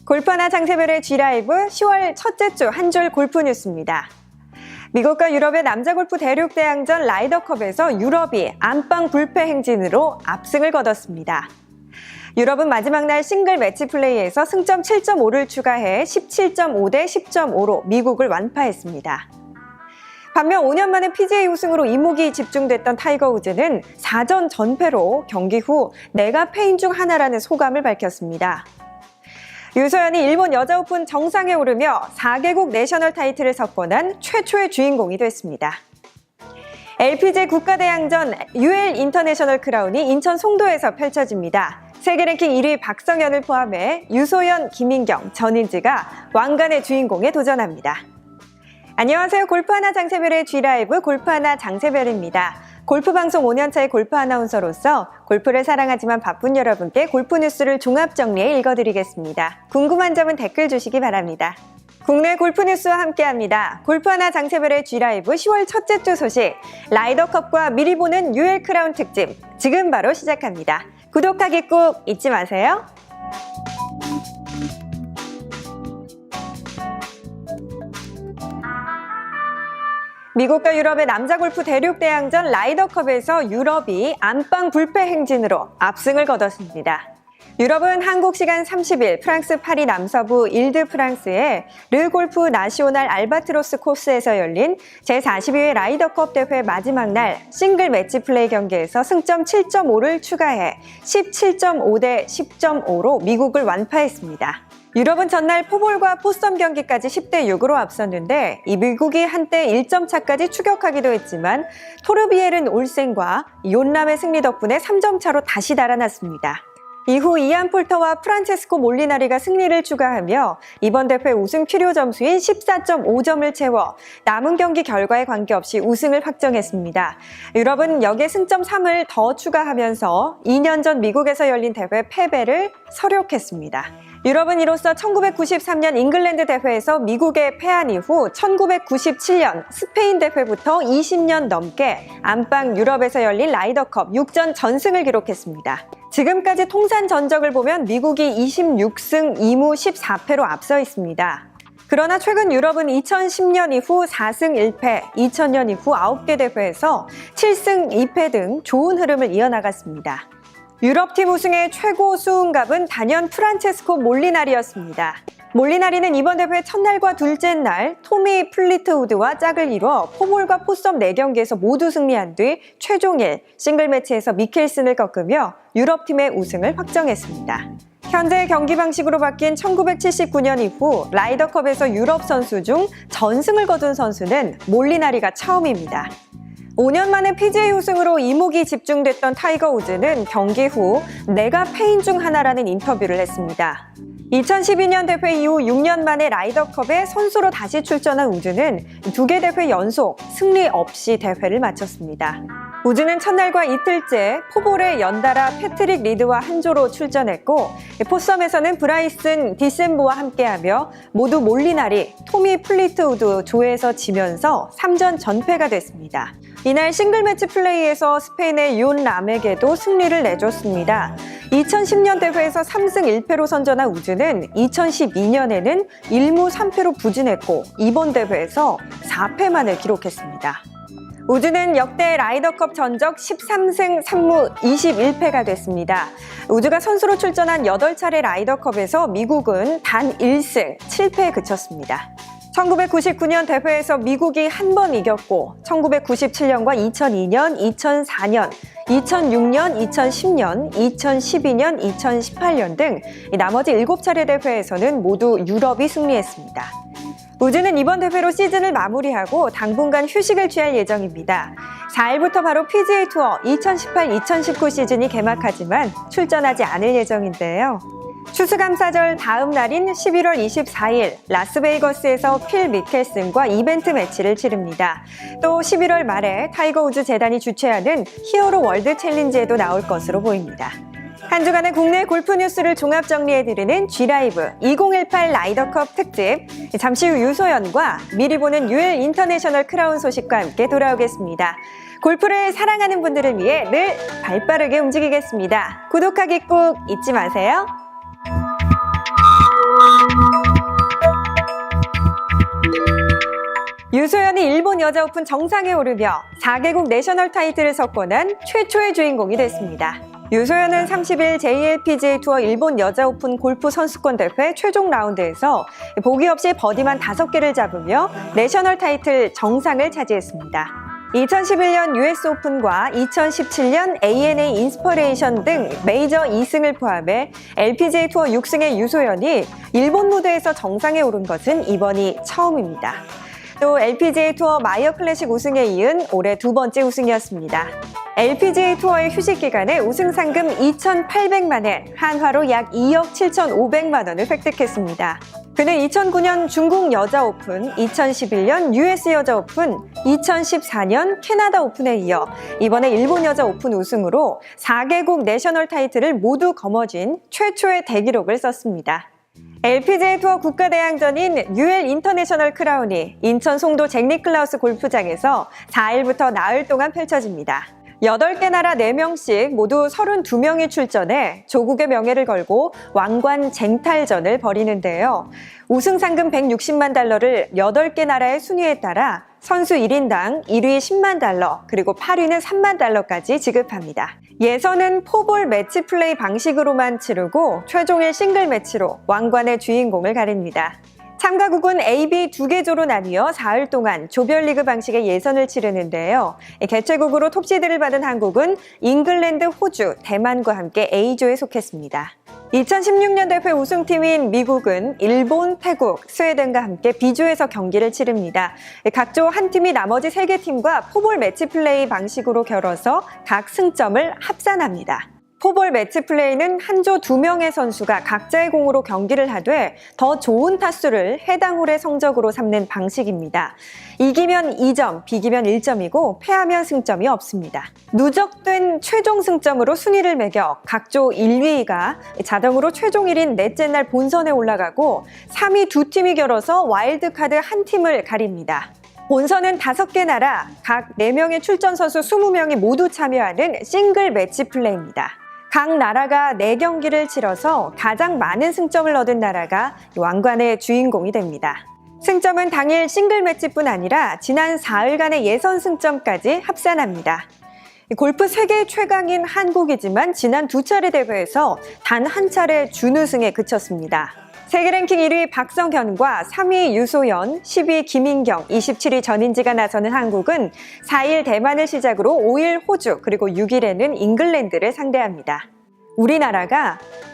골프하나 장세별의 G라이브 10월 첫째 주 한 줄 골프 뉴스입니다. 미국과 유럽의 남자 골프 대륙 대항전 라이더컵에서 유럽이 안방 불패 행진으로 압승을 거뒀습니다. 유럽은 마지막 날 싱글 매치 플레이에서 승점 7.5를 추가해 17.5 대 10.5로 미국을 완파했습니다. 반면 5년 만에 PGA 우승으로 이목이 집중됐던 타이거 우즈는 4전 전패로 경기 후 내가 패인 중 하나라는 소감을 밝혔습니다. 유소연이 일본 여자 오픈 정상에 오르며 4개국 내셔널 타이틀을 석권한 최초의 주인공이 됐습니다. LPGA 국가대항전 UL 인터내셔널 크라운이 인천 송도에서 펼쳐집니다. 세계 랭킹 1위 박성현을 포함해 유소연, 김인경, 전인지가 왕관의 주인공에 도전합니다. 안녕하세요. 골프하나 장세별의 G라이브 골프하나 장세별입니다. 골프 방송 5년차의 골프 아나운서로서 골프를 사랑하지만 바쁜 여러분께 골프 뉴스를 종합 정리해 읽어드리겠습니다. 궁금한 점은 댓글 주시기 바랍니다. 국내 골프 뉴스와 함께합니다. 골프하나 장세별의 G라이브 10월 첫째 주 소식, 라이더컵과 미리 보는 UL 크라운 특집, 지금 바로 시작합니다. 구독하기 꼭 잊지 마세요. 미국과 유럽의 남자 골프 대륙 대항전 라이더컵에서 유럽이 안방 불패 행진으로 압승을 거뒀습니다. 유럽은 한국 시간 30일 프랑스 파리 남서부 일드 프랑스의 르 골프 나시오날 알바트로스 코스에서 열린 제42회 라이더컵 대회 마지막 날 싱글 매치 플레이 경기에서 승점 7.5를 추가해 17.5 대 10.5로 미국을 완파했습니다. 유럽은 전날 포볼과 포썸 경기까지 10대 6으로 앞섰는데 이 미국이 한때 1점 차까지 추격하기도 했지만 토르비에른 올센과 이온람의 승리 덕분에 3점 차로 다시 달아났습니다. 이후 이안 폴터와 프란체스코 몰리나리가 승리를 추가하며 이번 대회 우승 필요 점수인 14.5점을 채워 남은 경기 결과에 관계없이 우승을 확정했습니다. 유럽은 여기에 승점 3을 더 추가하면서 2년 전 미국에서 열린 대회 패배를 서력했습니다. 유럽은 이로써 1993년 잉글랜드 대회에서 미국에 패한 이후 1997년 스페인 대회부터 20년 넘게 안방 유럽에서 열린 라이더컵 6전 전승을 기록했습니다. 지금까지 통산 전적을 보면 미국이 26승 2무 14패로 앞서 있습니다. 그러나 최근 유럽은 2010년 이후 4승 1패, 2000년 이후 9개 대회에서 7승 2패 등 좋은 흐름을 이어나갔습니다. 유럽팀 우승의 최고 수훈갑은 단연 프란체스코 몰리나리였습니다. 몰리나리는 이번 대회 첫날과 둘째 날 토미 플리트우드와 짝을 이뤄 포볼과 포썸 4경기에서 모두 승리한 뒤 최종일 싱글 매치에서 미켈슨을 꺾으며 유럽팀의 우승을 확정했습니다. 현재 경기 방식으로 바뀐 1979년 이후 라이더컵에서 유럽 선수 중 전승을 거둔 선수는 몰리나리가 처음입니다. 5년 만에 PGA 우승으로 이목이 집중됐던 타이거 우즈는 경기 후 내가 패인 중 하나라는 인터뷰를 했습니다. 2012년 대회 이후 6년 만에 라이더컵에 선수로 다시 출전한 우즈는 2개 대회 연속 승리 없이 대회를 마쳤습니다. 우즈는 첫날과 이틀째 포볼에 연달아 패트릭 리드와 한 조로 출전했고 포썸에서는 브라이슨 디셈보와 함께하며 모두 몰리나리, 토미 플리트우드 조에서 지면서 3전 전패가 됐습니다. 이날 싱글 매치 플레이에서 스페인의 이온람에게도 승리를 내줬습니다. 2010년 대회에서 3승 1패로 선전한 우즈는 2012년에는 1무 3패로 부진했고 이번 대회에서 4패만을 기록했습니다. 우즈는 역대 라이더컵 전적 13승 3무 21패가 됐습니다. 우즈가 선수로 출전한 8차례 라이더컵에서 미국은 단 1승 7패에 그쳤습니다. 1999년 대회에서 미국이 한 번 이겼고 1997년과 2002년, 2004년, 2006년, 2010년, 2012년, 2018년 등 나머지 7차례 대회에서는 모두 유럽이 승리했습니다. 우즈는 이번 대회로 시즌을 마무리하고 당분간 휴식을 취할 예정입니다. 4일부터 바로 PGA 투어 2018-2019 시즌이 개막하지만 출전하지 않을 예정인데요. 추수감사절 다음 날인 11월 24일 라스베이거스에서 필 미켈슨과 이벤트 매치를 치릅니다. 또 11월 말에 타이거 우즈 재단이 주최하는 히어로 월드 챌린지에도 나올 것으로 보입니다. 한 주간의 국내 골프 뉴스를 종합 정리해드리는 G라이브 2018 라이더컵 특집, 잠시 후 유소연과 미리 보는 UL 인터내셔널 크라운 소식과 함께 돌아오겠습니다. 골프를 사랑하는 분들을 위해 늘 발빠르게 움직이겠습니다. 구독하기 꼭 잊지 마세요. 유소연이 일본 여자 오픈 정상에 오르며 4개국 내셔널 타이틀을 석권한 최초의 주인공이 됐습니다. 유소연은 30일 JLPGA 투어 일본 여자 오픈 골프 선수권 대회 최종 라운드에서 보기 없이 버디만 5개를 잡으며 내셔널 타이틀 정상을 차지했습니다. 2011년 US 오픈과 2017년 ANA 인스퍼레이션 등 메이저 2승을 포함해 LPGA 투어 6승의 유소연이 일본 무대에서 정상에 오른 것은 이번이 처음입니다. 또 LPGA 투어 마이어 클래식 우승에 이은 올해 2번째 우승이었습니다. LPGA 투어의 휴식 기간에 우승 상금 2,800만 엔, 한화로 약 2억 7,500만 원을 획득했습니다. 그는 2009년 중국 여자 오픈, 2011년 US 여자 오픈, 2014년 캐나다 오픈에 이어 이번에 일본 여자 오픈 우승으로 4개국 내셔널 타이틀을 모두 거머쥔 최초의 대기록을 썼습니다. LPGA 투어 국가대항전인 UL 인터내셔널 크라운이 인천 송도 잭 니클라우스 골프장에서 4일부터 나흘 동안 펼쳐집니다. 8개 나라 4명씩 모두 32명이 출전해 조국의 명예를 걸고 왕관 쟁탈전을 벌이는데요. 우승 상금 160만 달러를 8개 나라의 순위에 따라 선수 1인당 1위 10만 달러, 그리고 8위는 3만 달러까지 지급합니다. 예선은 포볼 매치 플레이 방식으로만 치르고 최종일 싱글 매치로 왕관의 주인공을 가립니다. 참가국은 A, B 2개 조로 나뉘어 4일 동안 조별리그 방식의 예선을 치르는데요. 개최국으로 톱시드를 받은 한국은 잉글랜드, 호주, 대만과 함께 A조에 속했습니다. 2016년 대회 우승팀인 미국은 일본, 태국, 스웨덴과 함께 B조에서 경기를 치릅니다. 각 조 한 팀이 나머지 3개 팀과 포볼 매치 플레이 방식으로 겨뤄서 각 승점을 합산합니다. 포볼 매치 플레이는 한 조 2명의 선수가 각자의 공으로 경기를 하되 더 좋은 타수를 해당 홀의 성적으로 삼는 방식입니다. 이기면 2점, 비기면 1점이고 패하면 승점이 없습니다. 누적된 최종 승점으로 순위를 매겨 각 조 1위가 자동으로 최종 1인 넷째 날 본선에 올라가고 3위 2팀이 겨뤄서 와일드카드 한 팀을 가립니다. 본선은 5개 나라, 각 4명의 출전 선수 20명이 모두 참여하는 싱글 매치 플레이입니다. 각 나라가 4경기를 치러서 가장 많은 승점을 얻은 나라가 왕관의 주인공이 됩니다. 승점은 당일 싱글 매치뿐 아니라 지난 4일간의 예선 승점까지 합산합니다. 골프 세계 최강인 한국이지만 지난 2차례 대회에서 단 한 차례 준우승에 그쳤습니다. 세계 랭킹 1위 박성현과 3위 유소연, 10위 김인경, 27위 전인지가 나서는 한국은 4일 대만을 시작으로 5일 호주, 그리고 6일에는 잉글랜드를 상대합니다.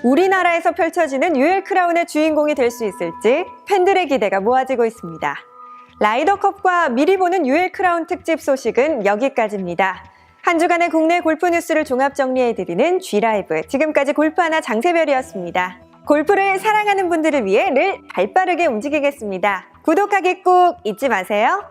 우리나라에서 펼쳐지는 UL 크라운의 주인공이 될 수 있을지 팬들의 기대가 모아지고 있습니다. 라이더컵과 미리 보는 UL 크라운 특집 소식은 여기까지입니다. 한 주간의 국내 골프 뉴스를 종합 정리해드리는 G라이브, 지금까지 골프 하나 장세별이었습니다. 골프를 사랑하는 분들을 위해 늘 발빠르게 움직이겠습니다. 구독하기 꼭 잊지 마세요.